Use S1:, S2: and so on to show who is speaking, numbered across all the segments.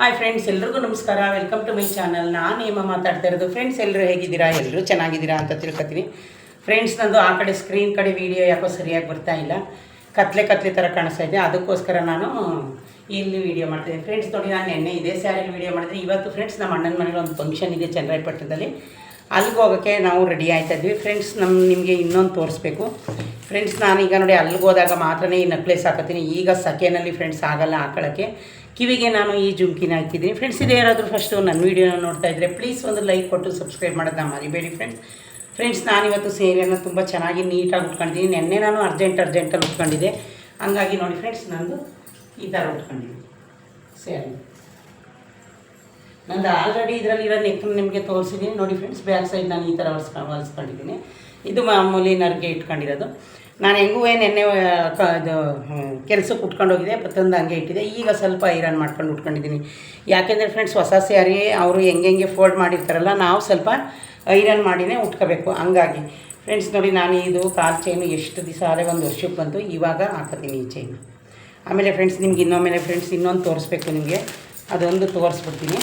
S1: Hi friends, ಎಲ್ರಿಗೂ ನಮಸ್ಕಾರ. Welcome to my channel. ನಾನು ಹೇಮ ಮಾತಾಡ್ತಾ ಇರೋದು. ಫ್ರೆಂಡ್ಸ್, ಎಲ್ಲರೂ ಹೇಗಿದ್ದೀರಾ? ಎಲ್ಲರೂ ಚೆನ್ನಾಗಿದ್ದೀರಾ ಅಂತ ತಿಳ್ಕೊತೀನಿ. ಫ್ರೆಂಡ್ಸ್, ನಂದು ಆ ಕಡೆ ಸ್ಕ್ರೀನ್ ಕಡೆ ವೀಡಿಯೋ ಯಾಕೋ ಸರಿಯಾಗಿ ಬರ್ತಾ ಇಲ್ಲ, ಕತ್ಲೆ ಥರ ಕಾಣಿಸ್ತಾ ಇದೆ. ಅದಕ್ಕೋಸ್ಕರ ನಾನು ಇಲ್ಲಿ ವೀಡಿಯೋ ಮಾಡ್ತಿದ್ದೀನಿ. ಫ್ರೆಂಡ್ಸ್ ನೋಡಿ, ನಾನು ನಿನ್ನೆ ಇದೇ ಸ್ಯಾರಿಲಿ ವೀಡಿಯೋ ಮಾಡಿದ್ರೆ, ಇವತ್ತು ಫ್ರೆಂಡ್ಸ್ ನಮ್ಮ ಅಣ್ಣನ ಮನೇಲಿ ಒಂದು ಫಂಕ್ಷನ್ ಇದೆ ಚನ್ನರಾಯಪಟ್ಟಣದಲ್ಲಿ. ಅಲ್ಲಿಗೆ ಹೋಗೋಕ್ಕೆ ನಾವು ರೆಡಿ ಆಯ್ತಾಯಿದ್ವಿ. ಫ್ರೆಂಡ್ಸ್, ನಿಮಗೆ ಇನ್ನೊಂದು ತೋರಿಸ್ಬೇಕು. ಫ್ರೆಂಡ್ಸ್, ನಾನೀಗ ನೋಡಿ ಅಲ್ಲಿಗೆ ಹೋದಾಗ ಮಾತ್ರನೇ ಈ ನೆಕ್ಲೆಸ್ ಹಾಕೋತೀನಿ. ಈಗ ಸೆಕೆಂಡಲ್ಲಿ ಫ್ರೆಂಡ್ಸ್ ಆಗಲ್ಲ ಹಾಕೊಳ್ಳೋಕ್ಕೆ. ಕಿವಿಗೆ ನಾನು ಈ ಜುಮ್ಕಿನ ಹಾಕಿದ್ದೀನಿ. ಫ್ರೆಂಡ್ಸ್, ಇದೇ ಯಾರಾದರೂ ಫಸ್ಟು ನನ್ನ ವೀಡಿಯೋನ ನೋಡ್ತಾ ಇದ್ದರೆ ಪ್ಲೀಸ್ ಒಂದು ಲೈಕ್ ಕೊಟ್ಟು ಸಬ್ಸ್ಕ್ರೈಬ್ ಮಾಡೋದನ್ನ ಮರಿಬೇಡಿ ಫ್ರೆಂಡ್ಸ್. ನಾನಿವತ್ತು ಸೀರೆಯನ್ನು ತುಂಬ ಚೆನ್ನಾಗಿ ನೀಟಾಗಿ ಉಟ್ಕೊಂಡಿದ್ದೀನಿ. ನೆನ್ನೆ ನಾನು ಅರ್ಜೆಂಟಲ್ಲಿ ಉಟ್ಕೊಂಡಿದ್ದೆ. ಹಂಗಾಗಿ ನೋಡಿ ಫ್ರೆಂಡ್ಸ್, ನಂದು ಈ ಥರ ಉಟ್ಕೊಂಡಿದ್ದೀನಿ ಸೀರೆ. ನಂದು ಆಲ್ರೆಡಿ ಇದರಲ್ಲಿರೋ ನೆಕ್ ನಿಮಗೆ ತೋರಿಸಿದ್ದೀನಿ ನೋಡಿ ಫ್ರೆಂಡ್ಸ್. ಬ್ಯಾಕ್ ಸೈಡ್ ನಾನು ಈ ಥರ ಹೊಲಿಸ್ಕೊಂಡಿದ್ದೀನಿ. ಇದು ಮಾಮೂಲಿ ನರ್ಗೆ ಇಟ್ಕೊಂಡಿರೋದು. ನಾನು ಹೆಂಗೂ ನೆನ್ನೆ ಇದು ಕೆಲಸಕ್ಕೆ ಉಟ್ಕೊಂಡೋಗಿದೆ, ಪ್ರತಿಯೊಂದು ಹಂಗೆ ಇಟ್ಟಿದೆ. ಈಗ ಸ್ವಲ್ಪ ಐರನ್ ಮಾಡ್ಕೊಂಡು ಉಟ್ಕೊಂಡಿದ್ದೀನಿ. ಯಾಕೆಂದರೆ ಫ್ರೆಂಡ್ಸ್, ಹೊಸ ಸ್ಯಾರಿ ಅವರು ಹೆಂಗೆ ಫೋಲ್ಡ್ ಮಾಡಿರ್ತಾರಲ್ಲ, ನಾವು ಸ್ವಲ್ಪ ಐರನ್ ಮಾಡಿನೇ ಉಟ್ಕೋಬೇಕು. ಹಂಗಾಗಿ ಫ್ರೆಂಡ್ಸ್ ನೋಡಿ, ನಾನು ಇದು ಕಾಲು ಚೈನು ಎಷ್ಟು ದಿವಸ ಆದರೆ ಒಂದು ವರ್ಷಕ್ಕೆ ಬಂತು. ಇವಾಗ ಹಾಕೋತೀನಿ ಈ ಚೈನು. ಆಮೇಲೆ ಫ್ರೆಂಡ್ಸ್, ನಿಮ್ಗೆ ಇನ್ನೊಂದು ತೋರಿಸ್ಬೇಕು ನಿಮಗೆ. ಅದೊಂದು ತೋರಿಸ್ಬಿಡ್ತೀನಿ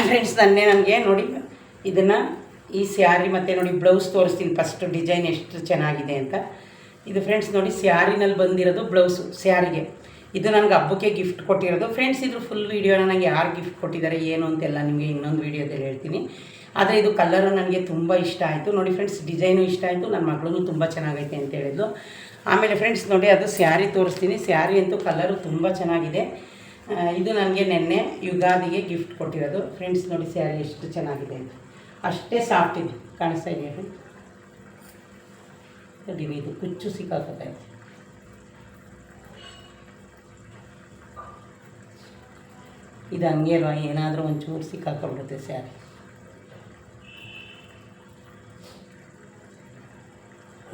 S1: ಫ್ರೆಂಡ್ಸ್. ನನಗೆ ನೋಡಿ ಇದನ್ನು ಈ ಸ್ಯಾರಿ ಮತ್ತು ನೋಡಿ ಬ್ಲೌಸ್ ತೋರಿಸ್ತೀನಿ. ಫಸ್ಟು ಡಿಸೈನ್ ಎಷ್ಟು ಚೆನ್ನಾಗಿದೆ ಅಂತ. ಇದು ಫ್ರೆಂಡ್ಸ್ ನೋಡಿ, ಸ್ಯಾರಿನಲ್ಲಿ ಬಂದಿರೋದು ಬ್ಲೌಸು ಸ್ಯಾರಿಗೆ. ಇದು ನನಗೆ ಹಬ್ಬಕ್ಕೆ ಗಿಫ್ಟ್ ಕೊಟ್ಟಿರೋದು. ಫ್ರೆಂಡ್ಸ್, ಇದ್ರ ಫುಲ್ ವೀಡಿಯೋನ ನನಗೆ ಯಾರು ಗಿಫ್ಟ್ ಕೊಟ್ಟಿದ್ದಾರೆ ಏನು ಅಂತೆಲ್ಲ ನಿಮಗೆ ಇನ್ನೊಂದು ವೀಡಿಯೋದಲ್ಲಿ ಹೇಳ್ತೀನಿ. ಆದರೆ ಇದು ಕಲರು ನನಗೆ ತುಂಬ ಇಷ್ಟ ಆಯಿತು. ನೋಡಿ ಫ್ರೆಂಡ್ಸ್, ಡಿಸೈನು ಇಷ್ಟ ಆಯಿತು. ನನ್ನ ಮಗಳೂ ತುಂಬ ಚೆನ್ನಾಗೈತೆ ಅಂತ ಹೇಳಿದ್ಲು. ಆಮೇಲೆ ಫ್ರೆಂಡ್ಸ್ ನೋಡಿ, ಅದು ಸ್ಯಾರಿ ತೋರಿಸ್ತೀನಿ. ಸ್ಯಾರಿ ಅಂತೂ ಕಲರು ತುಂಬ ಚೆನ್ನಾಗಿದೆ. ಇದು ನನಗೆ ನೆನ್ನೆ ಯುಗಾದಿಗೆ ಗಿಫ್ಟ್ ಕೊಟ್ಟಿರೋದು. ಫ್ರೆಂಡ್ಸ್ ನೋಡಿ, ಸ್ಯಾರಿ ಎಷ್ಟು ಚೆನ್ನಾಗಿದೆ ಅಂತ. ಅಷ್ಟೇ ಸಾಫ್ಟ್ ಇದೆ, ಕಾಣಿಸ್ತಾ ಇದೆಯಾ ಫ್ರೆಂಡ್ಸ್? ಇದು ಕುಚ್ಚು ಸಿಕ್ಕಾಕೋತಾ ಇದೆ. ಇದು ಹಂಗೆ ಅಲ್ವಾ, ಏನಾದರೂ ಒಂಚೂರು ಸಿಕ್ಕಾಕೊಂಡ್ಬಿಡುತ್ತೆ ಸ್ಯಾರಿ.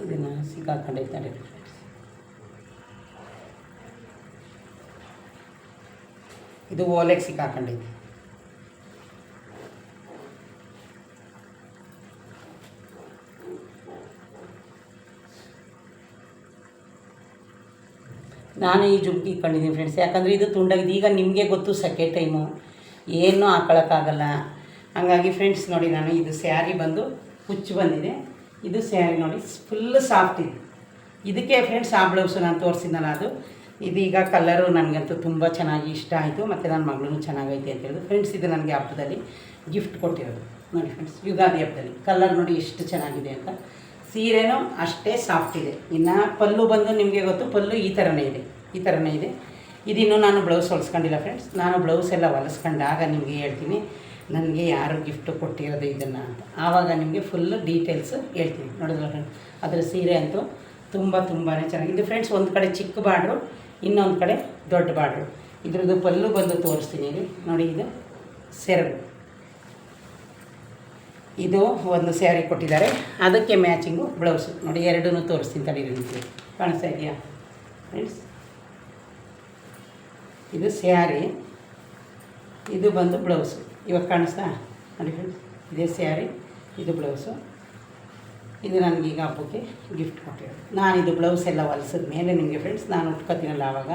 S1: ಇದನ್ನು ಸಿಕ್ಕಾಕೊಂಡೈತೆ ನೋಡಿ ಫ್ರೆಂಡ್ಸ್. ಇದು ಓಲೆಗೆ ಸಿಕ್ಕಾಕೊಂಡೈತೆ. ನಾನು ಈ ಜುಮ್ಕಿ ಇಟ್ಕೊಂಡಿದ್ದೀನಿ ಫ್ರೆಂಡ್ಸ್. ಯಾಕಂದರೆ ಇದು ತುಂಡಾಗಿದೆ. ಈಗ ನಿಮಗೆ ಗೊತ್ತು, ಸೆಕೆಂಡ್ ಟೈಮು ಏನೂ ಹಾಕೊಳ್ಳೋಕ್ಕಾಗಲ್ಲ. ಹಾಗಾಗಿ ಫ್ರೆಂಡ್ಸ್ ನೋಡಿ, ನಾನು ಇದು ಸ್ಯಾರಿ ಬಂದು ಹುಚ್ಚು ಬಂದಿದೆ. ಇದು ಸ್ಯಾರಿ ನೋಡಿ ಫುಲ್ ಸಾಫ್ಟ್ ಇದೆ. ಇದಕ್ಕೆ ಫ್ರೆಂಡ್ಸ್ ಆ ಬ್ಲೌಸು ನಾನು ತೋರಿಸಿದ್ನಲ್ಲ, ಅದು ಇದೀಗ ಕಲರು ನನಗಂತೂ ತುಂಬ ಚೆನ್ನಾಗಿ ಇಷ್ಟ ಆಯಿತು. ಮತ್ತು ನನ್ನ ಮಗಳೂ ಚೆನ್ನಾಗೈತೆ ಅಂತ ಹೇಳಿದ್ರು ಫ್ರೆಂಡ್ಸ್. ಇದು ನನಗೆ ಹಬ್ಬದಲ್ಲಿ ಗಿಫ್ಟ್ ಕೊಟ್ಟಿರೋದು ನೋಡಿ ಫ್ರೆಂಡ್ಸ್, ಯುಗಾದಿ ಹಬ್ಬದಲ್ಲಿ. ಕಲರ್ ನೋಡಿ ಎಷ್ಟು ಚೆನ್ನಾಗಿದೆ ಅಂತ. ಸೀರೆನೂ ಅಷ್ಟೇ ಸಾಫ್ಟ್ ಇದೆ. ಇನ್ನು ಪಲ್ಲು ಬಂದು ನಿಮಗೆ ಗೊತ್ತು, ಪಲ್ಲು ಈ ಥರನೇ ಇದೆ. ಇದಿನ್ನೂ ನಾನು ಬ್ಲೌಸ್ ಹೊಲಿಸ್ಕೊಂಡಿಲ್ಲ ಫ್ರೆಂಡ್ಸ್. ನಾನು ಬ್ಲೌಸ್ ಎಲ್ಲ ಹೊಲಿಸ್ಕೊಂಡಾಗ ನಿಮಗೆ ಹೇಳ್ತೀನಿ ನನಗೆ ಯಾರು ಗಿಫ್ಟು ಕೊಟ್ಟಿರೋದು ಇದನ್ನು ಅಂತ. ಆವಾಗ ನಿಮಗೆ ಫುಲ್ಲು ಡೀಟೇಲ್ಸು ಹೇಳ್ತೀನಿ. ನೋಡಿದ್ರೆ ಫ್ರೆಂಡ್ಸ್, ಅದರ ಸೀರೆ ಅಂತೂ ತುಂಬಾ ಚೆನ್ನಾಗಿದೆ ಫ್ರೆಂಡ್ಸ್. ಒಂದು ಕಡೆ ಚಿಕ್ಕ ಬಾರ್ಡ್ರು, ಇನ್ನೊಂದು ಕಡೆ ದೊಡ್ಡ ಬಾರ್ಡ್ರು. ಇದ್ರದ್ದು ಪಲ್ಲು ಬಂದು ತೋರಿಸ್ತೀನಿ ನೋಡಿ. ಇದು ಸೆರಗು, ಇದು ಒಂದು ಸ್ಯಾರಿ ಕೊಟ್ಟಿದ್ದಾರೆ, ಅದಕ್ಕೆ ಮ್ಯಾಚಿಂಗು ಬ್ಲೌಸು ನೋಡಿ. ಎರಡೂ ತೋರಿಸ್ತೀನಿ ತಡೀರಿ. ಕಾಣಿಸ್ತಾ ಇದೆಯಾ ಫ್ರೆಂಡ್ಸ್? ಇದು ಸ್ಯಾರಿ, ಇದು ಬಂದು ಬ್ಲೌಸು. ಇವಾಗ ಕಾಣಿಸ್ತಾ ನೋಡಿ ಫ್ರೆಂಡ್ಸ್? ಇದೇ ಸ್ಯಾರಿ, ಇದು ಬ್ಲೌಸು. ಇದು ನನಗೀಗ ಹಬ್ಬಕ್ಕೆ ಗಿಫ್ಟ್ ಕೊಟ್ಟಿರೋದು. ನಾನಿದು ಬ್ಲೌಸ್ ಎಲ್ಲ ಹೊಲಿಸಿದ ಮೇಲೆ ನಿಮಗೆ ಫ್ರೆಂಡ್ಸ್, ನಾನು ಉಟ್ಕೋತೀನಲ್ಲ, ಆವಾಗ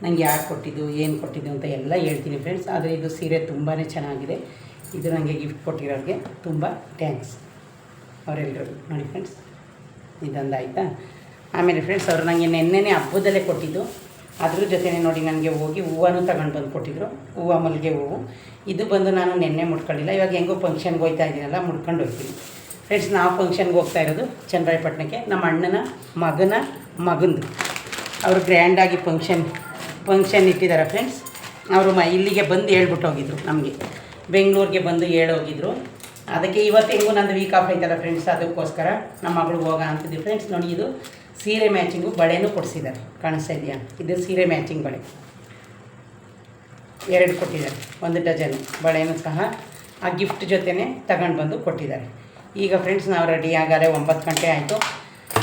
S1: ನನಗೆ ಯಾರು ಕೊಟ್ಟಿದ್ದು, ಏನು ಕೊಟ್ಟಿದ್ದು ಅಂತ ಎಲ್ಲ ಹೇಳ್ತೀನಿ ಫ್ರೆಂಡ್ಸ್. ಆದರೆ ಇದು ಸೀರೆ ತುಂಬಾ ಚೆನ್ನಾಗಿದೆ. ಇದು ನನಗೆ ಗಿಫ್ಟ್ ಕೊಟ್ಟಿರೋರಿಗೆ ತುಂಬ ಥ್ಯಾಂಕ್ಸ್ ಅವರೆಲ್ಲರೂ ನೋಡಿ ಫ್ರೆಂಡ್ಸ್. ಇದೊಂದು ಆಯಿತಾ? ಆಮೇಲೆ ಫ್ರೆಂಡ್ಸ್, ಅವರು ನನಗೆ ನೆನ್ನೆನೇ ಹಬ್ಬದಲ್ಲೇ ಕೊಟ್ಟಿದ್ದು. ಅದ್ರ ಜೊತೆನೇ ನೋಡಿ ನನಗೆ ಹೋಗಿ ಹೂವನೂ ತಗೊಂಡು ಬಂದು ಕೊಟ್ಟಿದ್ರು, ಹೂವು, ಮಲ್ಲಿಗೆ ಹೂವು. ಇದು ಬಂದು ನಾನು ನೆನ್ನೆ ಮುಡ್ಕೊಳ್ಳಿಲ್ಲ. ಇವಾಗ ಹೆಂಗೋ ಫಂಕ್ಷನ್ಗೆ ಹೋಗ್ತಾ ಇದ್ದೀನಲ್ಲ, ಮುಡ್ಕೊಂಡು ಹೋಗ್ತೀನಿ ಫ್ರೆಂಡ್ಸ್. ನಾವು ಫಂಕ್ಷನ್ಗೆ ಹೋಗ್ತಾ ಇರೋದು ಚನ್ನರಾಯಪಟ್ಟಣಕ್ಕೆ. ನಮ್ಮ ಅಣ್ಣನ ಮಗಂದು ಅವರು ಗ್ರ್ಯಾಂಡಾಗಿ ಫಂಕ್ಷನ್ ಇಟ್ಟಿದ್ದಾರೆ ಫ್ರೆಂಡ್ಸ್. ಅವರು ಇಲ್ಲಿಗೆ ಬಂದು ಹೇಳ್ಬಿಟ್ಟು ಹೋಗಿದ್ರು, ನಮಗೆ ಬೆಂಗಳೂರಿಗೆ ಬಂದು ಹೇಳೋಗಿದ್ರು. ಅದಕ್ಕೆ ಇವತ್ತು ಹೆಂಗೂ ನಂದು ವೀಕ್ ಆಫ್ ಆಯ್ತಲ್ಲ ಫ್ರೆಂಡ್ಸ್, ಅದಕ್ಕೋಸ್ಕರ ನಮ್ಮ ಮಗಳು ಹೋಗ ಅಂತಿದ್ವಿ ಫ್ರೆಂಡ್ಸ್. ನೋಡಿ, ಇದು ಸೀರೆ ಮ್ಯಾಚಿಂಗು ಬಳೆನೂ ಕೊಡಿಸಿದ್ದಾರೆ, ಕಾಣಿಸ್ತಾ ಇದೆಯಾ? ಇದು ಸೀರೆ ಮ್ಯಾಚಿಂಗ್ ಬಳೆ 2 ಕೊಟ್ಟಿದ್ದಾರೆ, 1 ಡಜನ್ ಬಳೆನೂ ಸಹ ಆ ಗಿಫ್ಟ್ ಜೊತೆನೇ ತಗೊಂಡು ಬಂದು ಕೊಟ್ಟಿದ್ದಾರೆ. ಈಗ ಫ್ರೆಂಡ್ಸ್, ನಾವು ರೆಡಿ ಆಗಲೇ 9 ಗಂಟೆ ಆಯಿತು.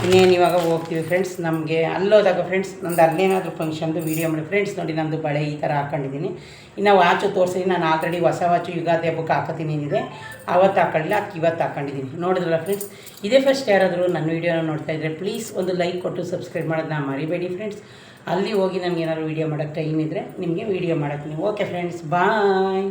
S1: ಇನ್ನೇನು ಇವಾಗ ಹೋಗ್ತೀವಿ ಫ್ರೆಂಡ್ಸ್. ನಮಗೆ ಅಲ್ಲೋದಾಗ ಫ್ರೆಂಡ್ಸ್, ನಂದು ಅಲ್ಲೇನಾದರೂ ಫಂಕ್ಷನ್ದು ವೀಡಿಯೋ ಮಾಡಿ ಫ್ರೆಂಡ್ಸ್. ನೋಡಿ, ನಂದು ಬಳೆ ಈ ಥರ ಹಾಕ್ಕೊಂಡಿದ್ದೀನಿ. ಇನ್ನು ವಾಚು ತೋರಿಸಿದ್ದೀನಿ. ನಾನು ಆಲ್ರೆಡಿ ಹೊಸ ವಾಚು ಯುಗಾದಿ ಹಬ್ಬಕ್ಕೆ ಹಾಕೋತೀನಿ ಏನಿದೆ, ಅವತ್ತು ಹಾಕೊಳ್ಳಿಲ್ಲ, ಇವತ್ತು ಹಾಕ್ಕೊಂಡಿದ್ದೀನಿ. ನೋಡಿದ್ರಲ್ಲ ಫ್ರೆಂಡ್ಸ್? ಇದೇ ಫಸ್ಟ್ ಯಾರಾದರೂ ನನ್ನ ವೀಡಿಯೋನ ನೋಡ್ತಾಯಿದ್ರೆ ಪ್ಲೀಸ್ ಒಂದು ಲೈಕ್ ಕೊಟ್ಟು ಸಬ್ಸ್ಕ್ರೈಬ್ ಮಾಡೋದನ್ನ ಮರಿಬೇಡಿ ಫ್ರೆಂಡ್ಸ್. ಅಲ್ಲಿ ಹೋಗಿ ನನಗೆ ಏನಾದ್ರು ವೀಡಿಯೋ ಮಾಡೋಕ್ಕೆ ಟೈಮ್ ಇದ್ದರೆ ನಿಮಗೆ ವೀಡಿಯೋ ಮಾಡೋಕ್ಕೆ ನೀವು ಓಕೆ ಫ್ರೆಂಡ್ಸ್ ಬಾಯ್.